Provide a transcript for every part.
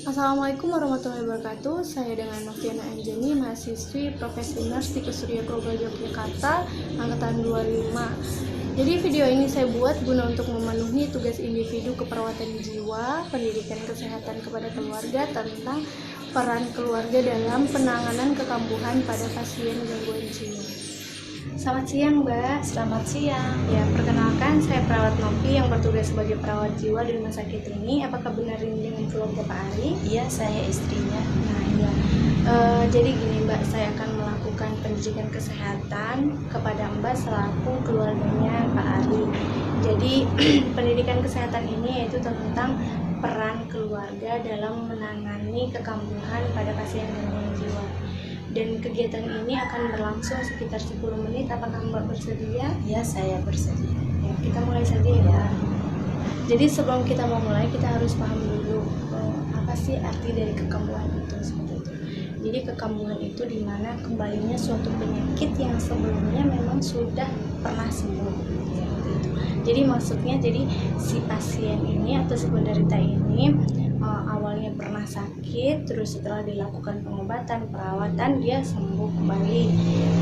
Assalamualaikum warahmatullahi wabarakatuh. Saya dengan Noviana Anjani, mahasiswi Profesi Nurse di Kesuria Progo Yogyakarta, angkatan 25. Jadi video ini saya buat guna untuk memenuhi tugas individu keperawatan jiwa, pendidikan kesehatan kepada keluarga tentang peran keluarga dalam penanganan kekambuhan pada pasien gangguan jiwa. Selamat siang, Mbak. Selamat siang. Ya, perkenalkan saya perawat Novi yang bertugas sebagai perawat jiwa di rumah sakit ini. Apakah benar ini dengan keluarga Pak Ari? Iya, saya istrinya. Nah, iya. Jadi gini, Mbak, saya akan melakukan pendidikan kesehatan kepada Mbak selaku keluarganya Pak Ari. Jadi pendidikan kesehatan ini yaitu tentang peran keluarga dalam menangani kekambuhan pada pasien gangguan jiwa. Dan kegiatan ini akan berlangsung sekitar 10 menit. Apakah Mbak bersedia? Ya, saya bersedia. Ya, kita mulai saja ya, Mbak. Jadi sebelum kita mau mulai, kita harus paham dulu apa sih arti dari kekambuhan itu, seperti itu. Jadi kekambuhan itu dimana kembalinya suatu penyakit yang sebelumnya memang sudah pernah sembuh, seperti itu. Jadi maksudnya, si pasien ini atau si penderita ini awalnya pernah sakit, terus setelah dilakukan pengobatan, perawatan, dia sembuh kembali.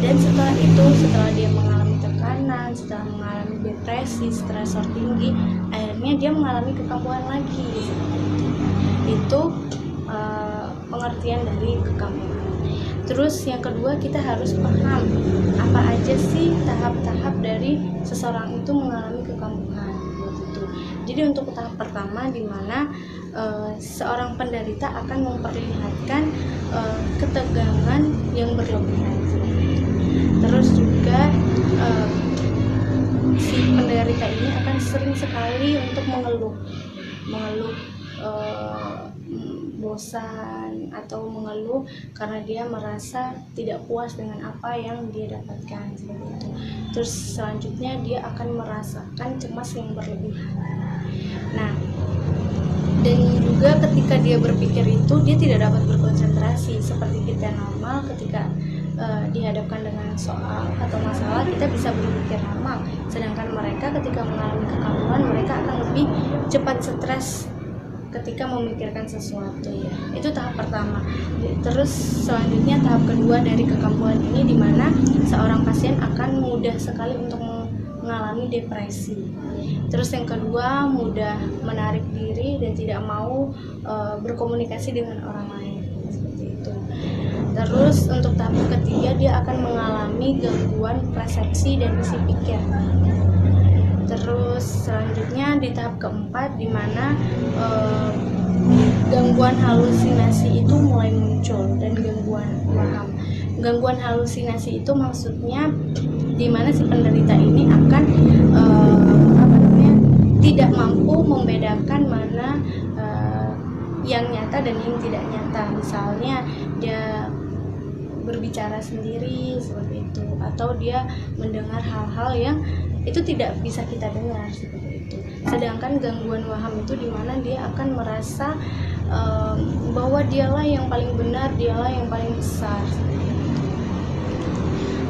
Dan setelah itu, setelah dia mengalami tekanan, setelah mengalami depresi, stresor tinggi, akhirnya dia mengalami kekambuhan lagi. Itu pengertian dari kekambuhan. Terus yang kedua, kita harus paham apa aja sih tahap-tahap dari seseorang itu mengalami kekambuhan. Jadi untuk tahap pertama, di mana seorang penderita akan memperlihatkan ketegangan yang berlebihan. Terus juga si penderita ini akan sering sekali untuk mengeluh bosan atau mengeluh karena dia merasa tidak puas dengan apa yang dia dapatkan, seperti itu. Terus selanjutnya dia akan merasakan cemas yang berlebihan. Nah, dan juga ketika dia berpikir itu, dia tidak dapat berkonsentrasi. Seperti kita normal, ketika dihadapkan dengan soal atau masalah, kita bisa berpikir normal. Sedangkan mereka ketika mengalami kekambuhan, mereka akan lebih cepat stres ketika memikirkan sesuatu, ya. Itu tahap pertama. Terus selanjutnya tahap kedua dari kekambuhan ini, di mana seorang pasien akan mudah sekali untuk mengalami depresi. Terus yang kedua, mudah menarik diri dan tidak mau berkomunikasi dengan orang lain, seperti itu. Terus untuk tahap ketiga, dia akan mengalami gangguan persepsi dan isi pikir. Terus selanjutnya di tahap keempat, di mana gangguan halusinasi itu mulai muncul, dan gangguan waham. Gangguan halusinasi itu maksudnya di mana si penderita ini akan tidak mampu membedakan mana yang nyata dan yang tidak nyata. Misalnya dia berbicara sendiri, seperti itu, atau dia mendengar hal-hal yang itu tidak bisa kita dengar, seperti itu. Sedangkan gangguan waham itu dimana dia akan merasa bahwa dialah yang paling benar, dialah yang paling besar, seperti itu.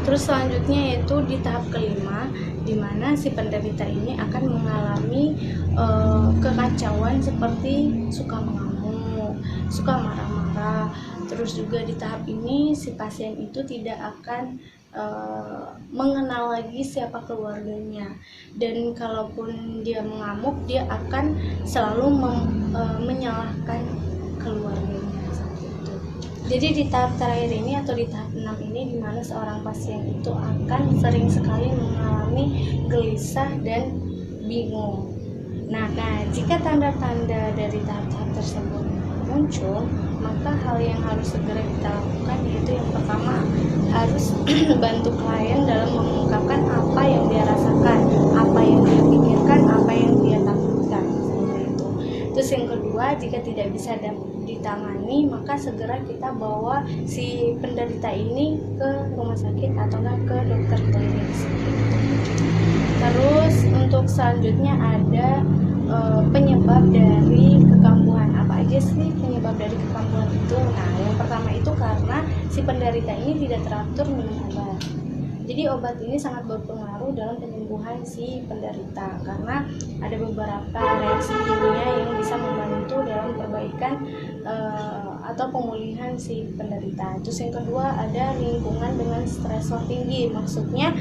Terus selanjutnya yaitu di tahap kelima, di mana si penderita ini akan mengalami kekacauan seperti suka mengamuk, suka marah-marah. Terus juga di tahap ini si pasien itu tidak akan mengenal lagi siapa keluarganya, dan kalaupun dia mengamuk, dia akan selalu menyalahkan keluarganya, seperti itu. Jadi di tahap terakhir ini atau di tahap 6 ini, di mana seorang pasien itu akan sering sekali mengalami gelisah dan bingung. Nah, jika tanda-tanda dari tahap-tahap tersebut muncul, maka hal yang harus segera kita lakukan yaitu yang pertama, harus bantu klien dalam mengungkapkan apa yang dia rasakan, apa yang dia pikirkan, apa yang dia takutkan, seperti itu. Terus yang kedua, jika tidak bisa ditangani, maka segera kita bawa si penderita ini ke rumah sakit atau ke dokter klinik, seperti itu. Terus untuk selanjutnya ada penyebab dari kekambuhan. Apa aja sih penyebab dari kekambuhan itu? Nah, yang pertama itu karena si penderita ini tidak teratur minum obat. Jadi obat ini sangat berpengaruh dalam penyembuhan si penderita, karena ada beberapa reaksi kimia yang bisa membantu dalam perbaikan atau pemulihan si penderita. Terus yang kedua ada lingkungan dengan stresor tinggi. Maksudnya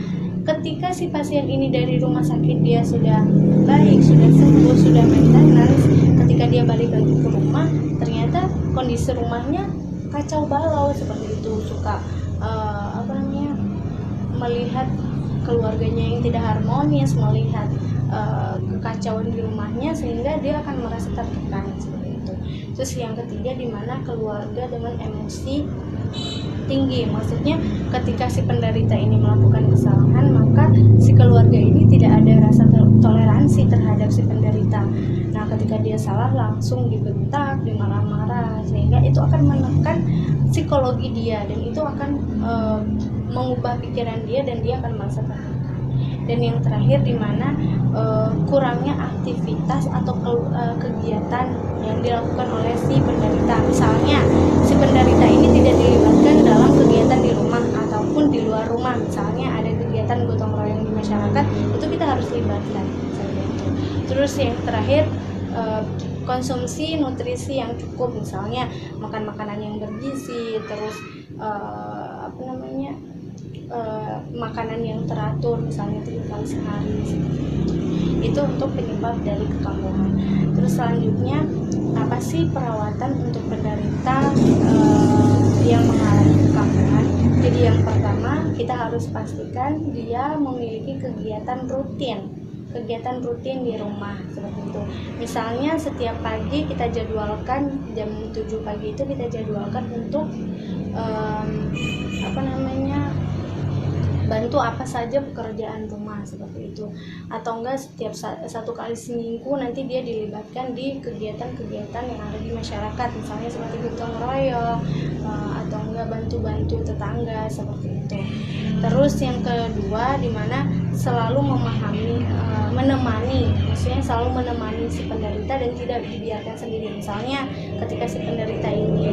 ketika si pasien ini dari rumah sakit dia sudah baik, sudah sembuh, sudah maintenance, ketika dia balik lagi ke rumah ternyata kondisi rumahnya kacau balau seperti itu, suka melihat keluarganya yang tidak harmonis, melihat kekacauan di rumahnya, sehingga dia akan merasa tertekan seperti itu. Terus yang ketiga di mana keluarga dengan emosi tinggi. Maksudnya ketika si penderita ini melakukan kesalahan, maka si keluarga ini tidak ada rasa toleransi terhadap si penderita. Nah, ketika dia salah langsung dibentak, dimarah-marah, sehingga itu akan menekan psikologi dia dan itu akan mengubah pikiran dia dan dia akan merasa tertekan. Dan yang terakhir di mana kurangnya aktivitas atau kegiatan yang dilakukan oleh si penderita. Misalnya si penderita ini tidak dilibatkan dalam kegiatan di rumah ataupun di luar rumah. Misalnya ada kegiatan gotong royong di masyarakat, itu kita harus libatkan. Terus yang terakhir konsumsi nutrisi yang cukup, misalnya makan makanan yang bergizi, terus makanan yang teratur, misalnya 3 kali sehari. Itu untuk penyebab dari kekambuhan. Terus selanjutnya apa sih perawatan untuk penderita yang mengalami kekambuhan? Jadi yang pertama kita harus pastikan dia memiliki kegiatan rutin di rumah seperti itu. Misalnya setiap pagi kita jadwalkan jam 7 pagi itu kita jadwalkan untuk bantu apa saja pekerjaan rumah seperti itu, atau enggak setiap 1 kali seminggu nanti dia dilibatkan di kegiatan-kegiatan yang ada di masyarakat, misalnya seperti gotong royong atau enggak bantu-bantu tetangga seperti itu. Terus yang kedua dimana selalu menemani, maksudnya selalu menemani si penderita dan tidak dibiarkan sendiri. Misalnya ketika si penderita ini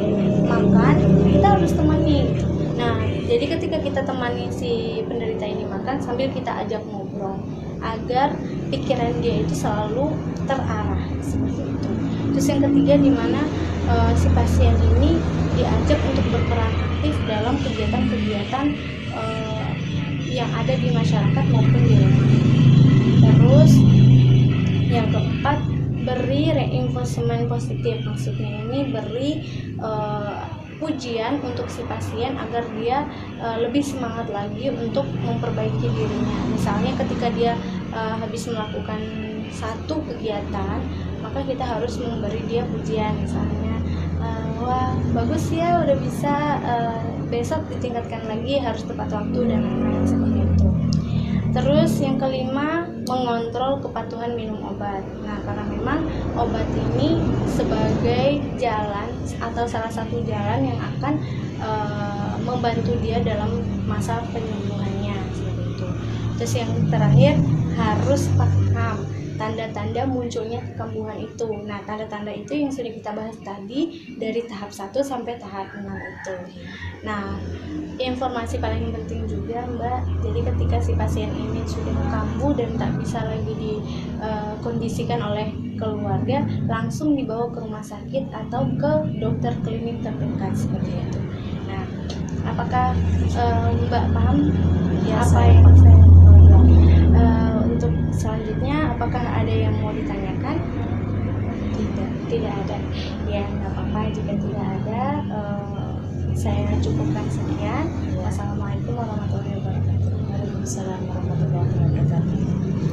makan, kita harus temani. Nah, jadi ketika kita temani si penderita ini makan sambil kita ajak ngobrol agar pikiran dia itu selalu terarah seperti itu. Terus yang ketiga di mana si pasien ini diajak untuk berperan aktif dalam kegiatan-kegiatan yang ada di masyarakat maupun di rumah. Terus yang keempat, beri reinforcement positif. Maksudnya ini beri pujian untuk si pasien agar dia lebih semangat lagi untuk memperbaiki dirinya. Misalnya ketika dia habis melakukan satu kegiatan, maka kita harus memberi dia pujian, misalnya wah bagus ya udah bisa, besok ditingkatkan lagi, harus tepat waktu dan lain-lain seperti itu. Terus yang kelima, mengontrol kepatuhan minum obat. Nah, karena memang obat ini sebagai jalan atau salah satu jalan yang akan membantu dia dalam masa penyembuhannya seperti itu. Terus yang terakhir, harus paham tanda-tanda munculnya kekambuhan itu. Nah, tanda-tanda itu yang sudah kita bahas tadi dari tahap 1 sampai tahap 6 itu. Nah, informasi paling penting juga Mbak, jadi ketika si pasien ini sudah kambuh dan tak bisa lagi dikondisikan oleh keluarga, langsung dibawa ke rumah sakit atau ke dokter klinik terdekat seperti itu. Nah, apakah Mbak paham Ya, apa saya yang saya untuk selanjutnya, apakah ada yang mau ditanyakan? Tidak ada. Ya, nggak apa-apa jika tidak ada. Saya cukupkan sekian.